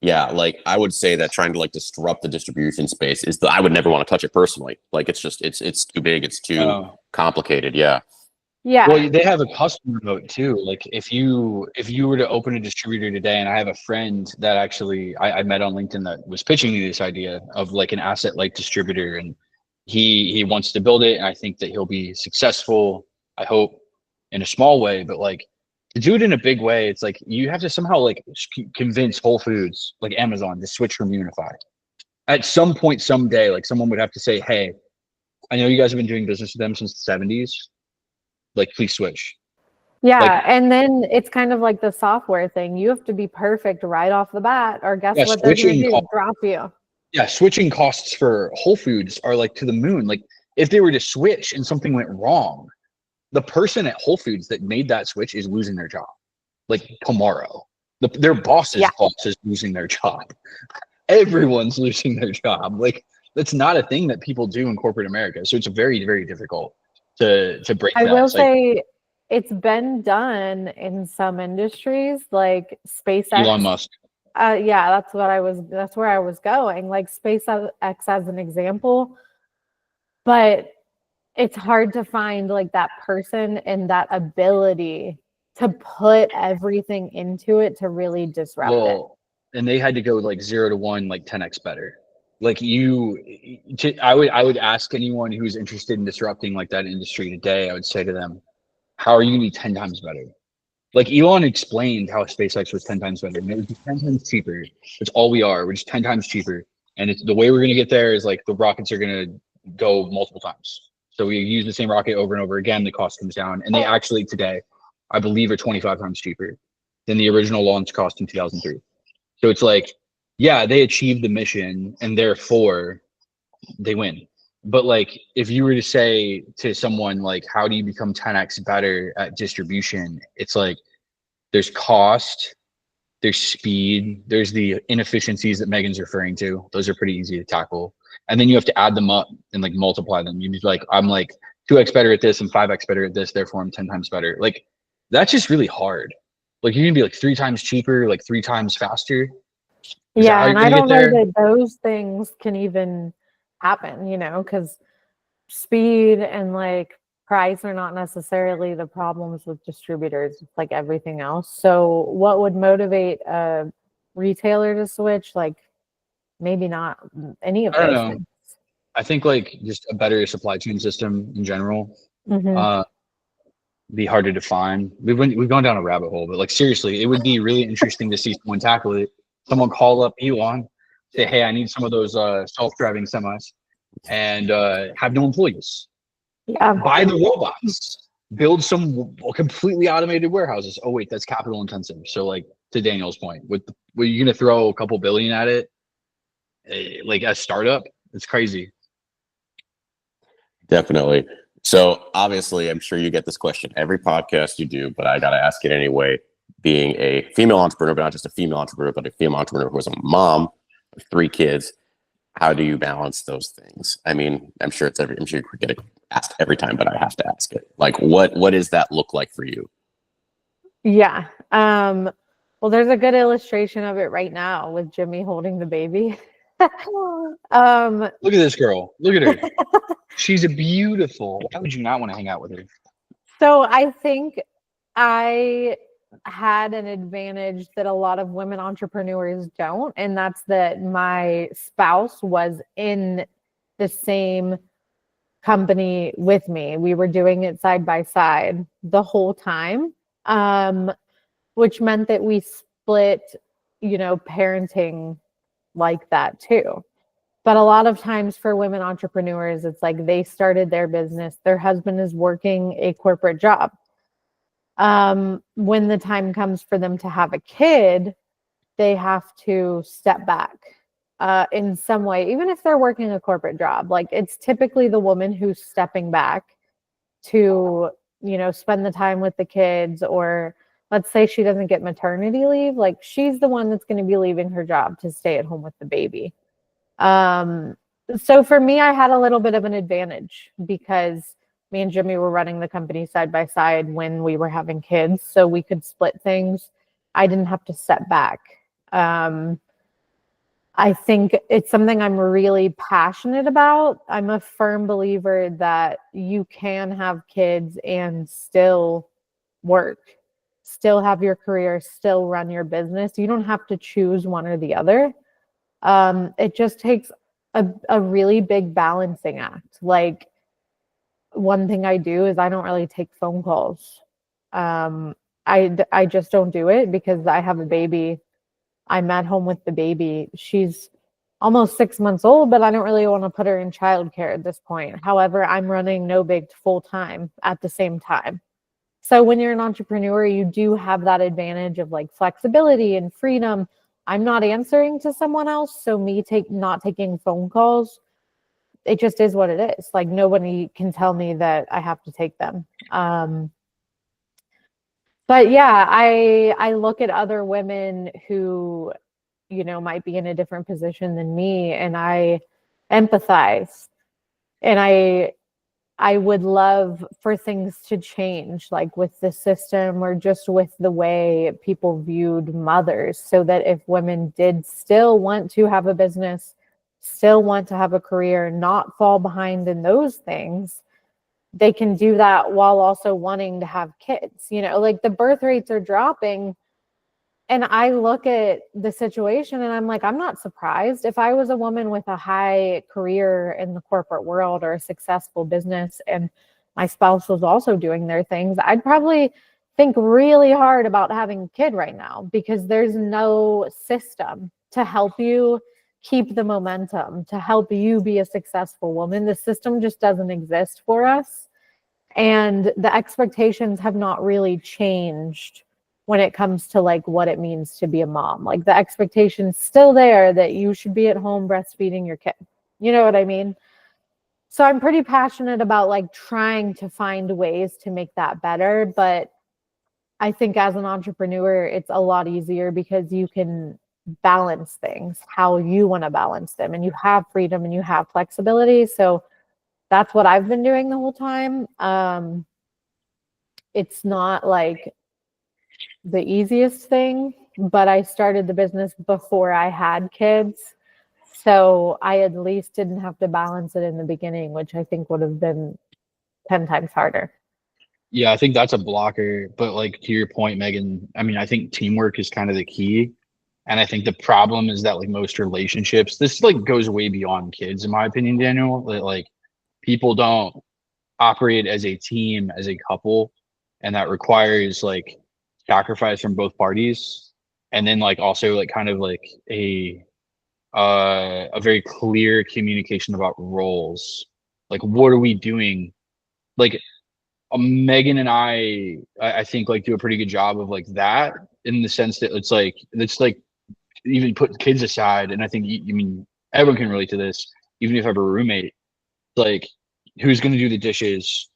yeah, like I would say that trying to like disrupt the distribution space I would never want to touch it personally. Like it's just it's too big, it's too complicated. Yeah. Yeah. Well, they have a customer vote too. Like if you were to open a distributor today, and I have a friend that actually I met on LinkedIn that was pitching me this idea of like an asset like distributor, and he wants to build it, and I think that he'll be successful, I hope, in a small way, but like to do it in a big way, it's like you have to somehow like convince Whole Foods, like Amazon, to switch from UNFI. At some point, someday, like someone would have to say, hey, I know you guys have been doing business with them since the 70s. Like, please switch. Yeah, like, and then it's kind of like the software thing. You have to be perfect right off the bat, or guess what they're going to do? Drop you. Yeah, switching costs for Whole Foods are like to the moon. Like if they were to switch and something went wrong, the person at Whole Foods that made that switch is losing their job. Like tomorrow, their boss's boss is losing their job. Everyone's losing their job. Like that's not a thing that people do in corporate America. So it's very, very difficult to break that. I will say it's been done in some industries, like SpaceX. Elon Musk. Yeah, that's where I was going. Like SpaceX as an example. But it's hard to find like that person and that ability to put everything into it to really disrupt it. And they had to go like 0 to 1, like 10x better. Like I would ask anyone who's interested in disrupting like that industry today, I would say to them, how are you gonna be 10 times better? Like Elon explained how SpaceX was 10 times better, and it was 10 times cheaper. It's all we are. We're just 10 times cheaper. And it's the way we're gonna get there is like the rockets are gonna go multiple times. So we use the same rocket over and over again, the cost comes down. And they actually today, I believe, are 25 times cheaper than the original launch cost in 2003. So it's like, yeah, they achieved the mission and therefore they win. But like, if you were to say to someone, like, how do you become 10x better at distribution? It's like, there's cost, there's speed, there's the inefficiencies that Megan's referring to. Those are pretty easy to tackle. And then you have to add them up and like multiply them. You need like, I'm like 2x better at this and 5x better at this, therefore I'm 10 times better. Like, that's just really hard. Like you're gonna be like 3 times cheaper, like 3 times faster. Yeah, and I don't know that those things can even happen, you know, because speed and like price are not necessarily the problems with distributors. It's like everything else. So what would motivate a retailer to switch? Like maybe not any of those things. I think like just a better supply chain system in general. Be hard to define. We've gone down a rabbit hole, but like seriously, it would be really interesting to see someone tackle it. Someone call up Elon, say, hey, I need some of those self-driving semis, and have no employees. Yeah. Buy the robots. Build some completely automated warehouses. Oh wait, that's capital intensive. So like to Daniel's point, were you gonna throw a couple billion at it, like a startup? It's crazy. Definitely. So obviously, I'm sure you get this question every podcast you do, but I got to ask it anyway. Being a female entrepreneur, but not just a female entrepreneur, but a female entrepreneur who is a mom of 3 kids, how do you balance those things? I mean, I'm sure you get it asked every time, but I have to ask it. Like, what does that look like for you? Yeah. Well, there's a good illustration of it right now with Jimmy holding the baby. Look at this girl. Look at her. She's a beautiful. Why would you not want to hang out with her? So I think I had an advantage that a lot of women entrepreneurs don't, and that's that my spouse was in the same company with me. We were doing it side by side the whole time, which meant that we split, you know, parenting like that too. But a lot of times for women entrepreneurs, it's like they started their business, their husband is working a corporate job. When the time comes for them to have a kid, they have to step back in some way, even if they're working a corporate job. Like it's typically the woman who's stepping back to, you know, spend the time with the kids or let's say she doesn't get maternity leave, like she's the one that's going to be leaving her job to stay at home with the baby. So for me, I had a little bit of an advantage because me and Jimmy were running the company side by side when we were having kids, so we could split things. I didn't have to step back. I think it's something I'm really passionate about. I'm a firm believer that you can have kids and still work, still have your career, still run your business. You don't have to choose one or the other. It just takes a really big balancing act. Like, one thing I do is I don't really take phone calls. I just don't do it because I have a baby. I'm at home with the baby. She's almost 6 months old, but I don't really want to put her in childcare at this point. However, I'm running NoBaked full time at the same time. So when you're an entrepreneur, you do have that advantage of like flexibility and freedom. I'm not answering to someone else, so me not taking phone calls, it just is what it is. Like, nobody can tell me that I have to take them. But yeah, I look at other women who, you know, might be in a different position than me, and I empathize. And I would love for things to change, like with the system or just with the way people viewed mothers, so that if women did still want to have a business, still want to have a career, not fall behind in those things, they can do that while also wanting to have kids. You know, like the birth rates are dropping. And I look at the situation and I'm like, I'm not surprised. If I was a woman with a high career in the corporate world or a successful business and my spouse was also doing their things, I'd probably think really hard about having a kid right now, because there's no system to help you keep the momentum, to help you be a successful woman. The system just doesn't exist for us. And the expectations have not really changed when it comes to like what it means to be a mom. Like, the expectation's still there that you should be at home breastfeeding your kid. You know what I mean? So I'm pretty passionate about like trying to find ways to make that better. But I think as an entrepreneur, it's a lot easier because you can balance things how you want to balance them, and you have freedom and you have flexibility. So that's what I've been doing the whole time. It's not like the easiest thing, but I started the business before I had kids. So I at least didn't have to balance it in the beginning, which I think would have been 10 times harder. Yeah, I think that's a blocker. But like, to your point, Megan, I mean, I think teamwork is kind of the key. And I think the problem is that like most relationships, this like goes way beyond kids, in my opinion, Daniel. Like, people don't operate as a team, as a couple, and that requires like sacrifice from both parties. And then like also like kind of like a very clear communication about roles. Like, what are we doing? Like, Megan and I think like do a pretty good job of like that, in the sense that it's like even put kids aside. And I think you mean everyone can relate to this, even if I have a roommate. Like, who's going to do the dishes?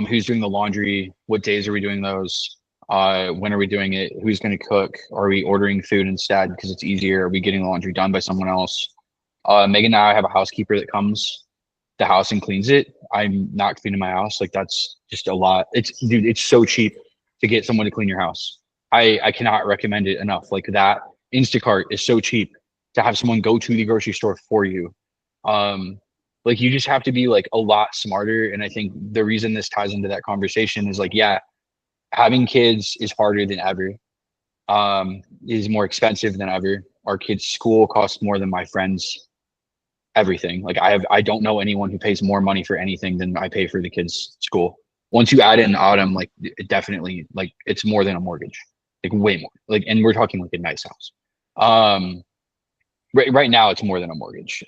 Who's doing the laundry? What days are we doing those? When are we doing it? Who's going to cook? Are we ordering food instead because it's easier? Are we getting the laundry done by someone else? Megan and I have a housekeeper that comes the house and cleans it. I'm not cleaning my house. Like, that's just a lot. Dude, it's so cheap to get someone to clean your house. I cannot recommend it enough. Like, that Instacart is so cheap to have someone go to the grocery store for you. Like, you just have to be like a lot smarter. And I think the reason this ties into that conversation is like, yeah, having kids is harder than ever. Is more expensive than ever. Our kids' school costs more than my friends' everything. Like, I don't know anyone who pays more money for anything than I pay for the kids' school. Once you add in Autumn, like, it definitely, like, it's more than a mortgage, like way more. Like, and we're talking like a nice house. Right now, it's more than a mortgage.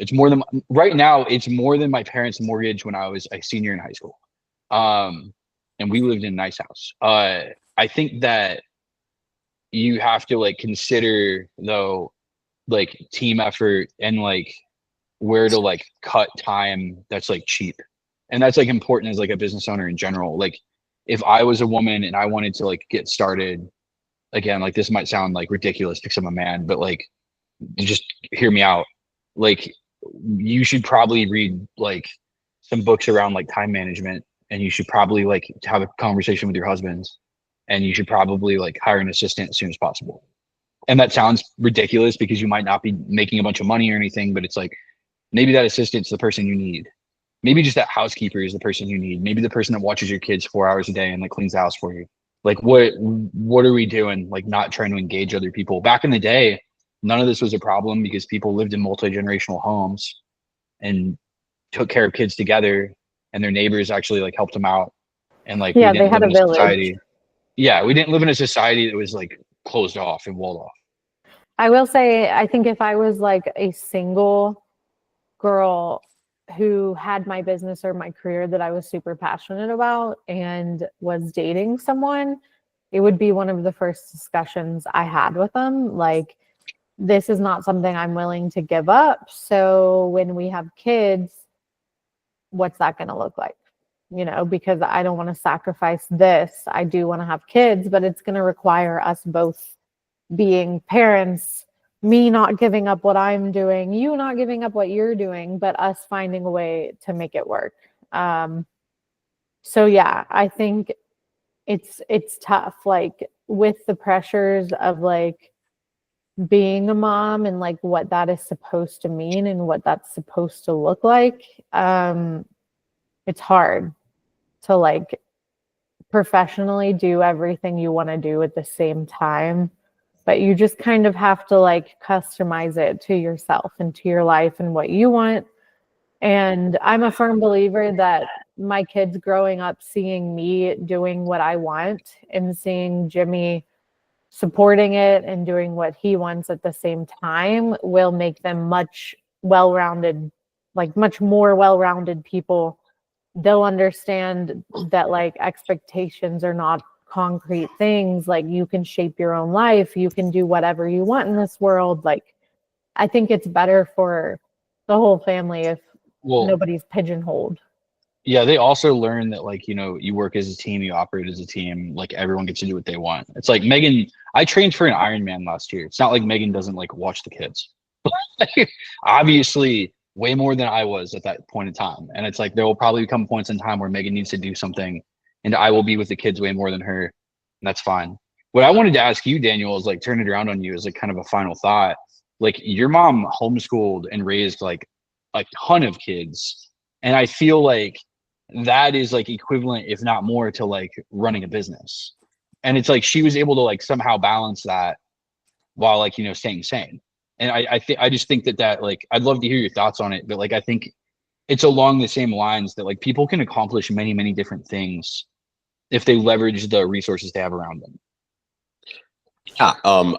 Right now, it's more than my parents' mortgage when I was a senior in high school. And we lived in a nice house. I think that you have to like consider, though, like team effort and like where to like cut time that's like cheap. And that's like important as like a business owner in general. Like, if I was a woman and I wanted to like get started, again, like this might sound like ridiculous because I'm a man, but like just hear me out. Like you should probably read like some books around like time management, and you should probably like have a conversation with your husband, and you should probably like hire an assistant as soon as possible. And that sounds ridiculous because you might not be making a bunch of money or anything, but it's like maybe that assistant's the person you need. Maybe just that housekeeper is the person you need. Maybe the person that watches your kids 4 hours a day and like cleans the house for you. Like what are we doing? Like not trying to engage other people. Back in the day, none of this was a problem because people lived in multi-generational homes and took care of kids together, and their neighbors actually like helped them out. And like Yeah, we they didn't had live a in a village. society. Yeah, we didn't live in a society that was like closed off and walled off. I will say, I think if I was like a single girl who had my business or my career that I was super passionate about and was dating someone, it would be one of the first discussions I had with them. Like, this is not something I'm willing to give up. So when we have kids, what's that going to look like? You know, because I don't want to sacrifice this. I do want to have kids, but it's going to require us both being parents, me not giving up what I'm doing, you not giving up what you're doing, but us finding a way to make it work. So yeah, I think it's tough, like with the pressures of like being a mom and like what that is supposed to mean and what that's supposed to look like. It's hard to like professionally do everything you want to do at the same time, but you just kind of have to like customize it to yourself and to your life and what you want. And I'm a firm believer that my kids growing up seeing me doing what I want and seeing Jimmy supporting it and doing what he wants at the same time will make them much well-rounded, like much more well-rounded people. They'll understand that like expectations are not concrete things. Like you can shape your own life. You can do whatever you want in this world. Like, I think it's better for the whole family if nobody's pigeonholed. Yeah, they also learn that like, you know, you work as a team, you operate as a team, like everyone gets to do what they want. It's like Megan, I trained for an Ironman last year. It's not like Megan doesn't like watch the kids. Obviously, way more than I was at that point in time. And it's like there will probably come points in time where Megan needs to do something and I will be with the kids way more than her. And that's fine. What I wanted to ask you, Daniel, is like turn it around on you as like kind of a final thought. Like your mom homeschooled and raised like a ton of kids. And I feel like that is like equivalent, if not more, to like running a business. And it's like she was able to like somehow balance that while like, you know, staying sane. And I just think that like I'd love to hear your thoughts on it, but like I think it's along the same lines that like people can accomplish many, many different things if they leverage the resources they have around them. Yeah,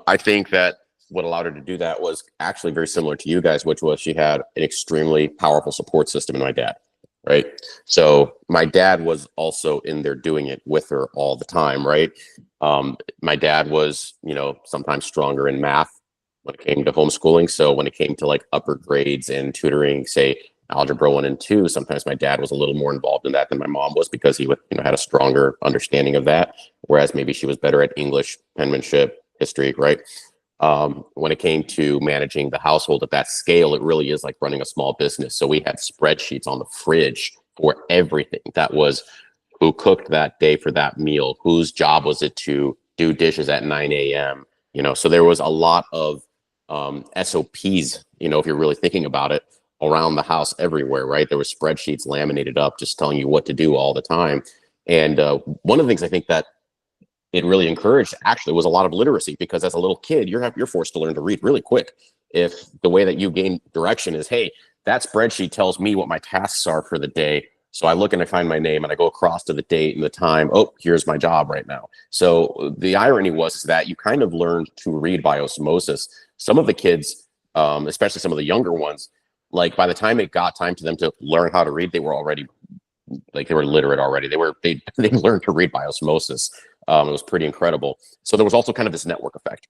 I think that what allowed her to do that was actually very similar to you guys, which was she had an extremely powerful support system in my dad. Right. So my dad was also in there doing it with her all the time. Right. My dad was, you know, sometimes stronger in math when it came to homeschooling. So when it came to like upper grades and tutoring, say algebra 1 and 2, sometimes my dad was a little more involved in that than my mom was because he would, you know, had a stronger understanding of that. Whereas maybe she was better at English, penmanship, history. Right. When it came to managing the household at that scale, it really is like running a small business. So we had spreadsheets on the fridge for everything. That was who cooked that day for that meal, whose job was it to do dishes at 9 a.m. You know, so there was a lot of SOPs, you know, if you're really thinking about it, around the house everywhere, right? There were spreadsheets laminated up just telling you what to do all the time. And one of the things I think that it really encouraged actually was a lot of literacy, because as a little kid, you're forced to learn to read really quick. If the way that you gain direction is, hey, that spreadsheet tells me what my tasks are for the day. So I look and I find my name and I go across to the date and the time. Oh, here's my job right now. So the irony was that you kind of learned to read by osmosis. Some of the kids, especially some of the younger ones, like by the time it got time to them to learn how to read, they were already like they were literate already. They learned to read by osmosis. It was pretty incredible. So there was also kind of this network effect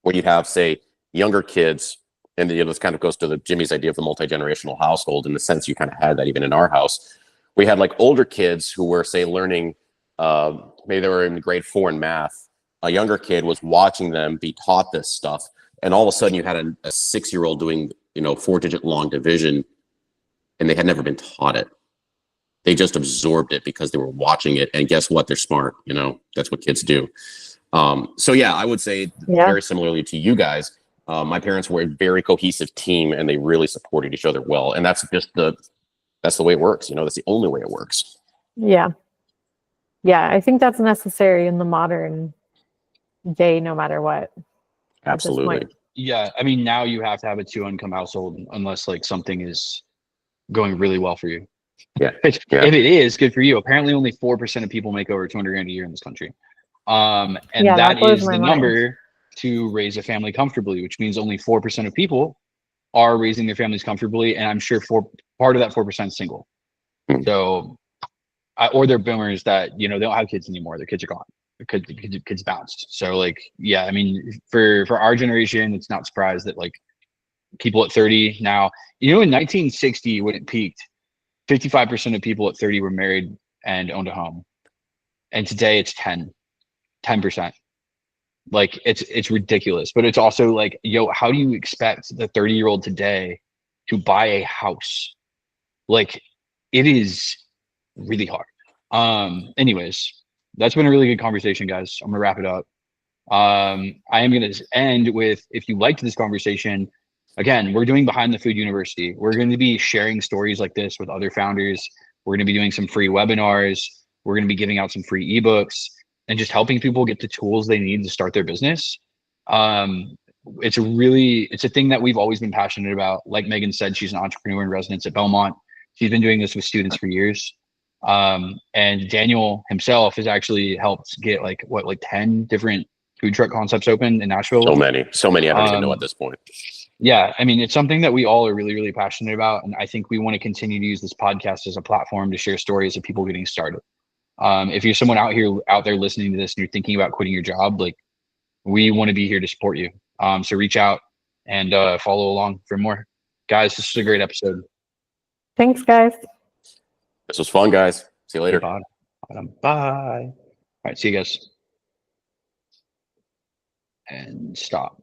where you'd have, say, younger kids, and you know, this kind of goes to Jimmy's idea of the multi-generational household in the sense you kind of had that even in our house. We had like older kids who were, say, learning maybe they were in grade 4 in math. A younger kid was watching them be taught this stuff, and all of a sudden you had a 6-year-old doing 4-digit long division, and they had never been taught it. They just absorbed it because they were watching it, and guess what? They're smart. That's what kids do. So yeah, I would say very similarly to you guys. My parents were a very cohesive team, and they really supported each other well. And that's just that's the way it works. That's the only way it works. Yeah. Yeah. I think that's necessary in the modern day, no matter what. Absolutely. Yeah. I mean, now you have to have a 2-income household unless like something is going really well for you. Yeah. If it is, good for you. Apparently only 4% of people make over 200 grand a year in this country. And that is the number to raise a family comfortably, which means only 4% of people are raising their families comfortably. And I'm sure part of that 4% is single. So, or they're boomers that, they don't have kids anymore. Their kids are gone. Their kids bounced. So like, yeah, I mean, for our generation, it's not surprised that like people at 30 now, in 1960 when it peaked, 55% of people at 30 were married and owned a home. And today it's 10%. Like it's ridiculous, but it's also like, how do you expect the 30-year-old today to buy a house? Like it is really hard. Anyways, that's been a really good conversation, guys. I'm gonna wrap it up. I am gonna end with, if you liked this conversation, again, we're doing Behind the Food University. We're going to be sharing stories like this with other founders. We're going to be doing some free webinars. We're going to be giving out some free ebooks and just helping people get the tools they need to start their business. It's a thing that we've always been passionate about. Like Megan said, she's an entrepreneur in residence at Belmont. She's been doing this with students for years. And Daniel himself has actually helped get like 10 different food truck concepts open in Nashville. So many I don't even know at this point. Yeah, I mean, it's something that we all are really, really passionate about. And I think we want to continue to use this podcast as a platform to share stories of people getting started. If you're someone out there listening to this and you're thinking about quitting your job, like we want to be here to support you. So reach out and follow along for more. Guys, this is a great episode. Thanks, guys. This was fun, guys. See you later. Bye. All right, see you guys. And stop.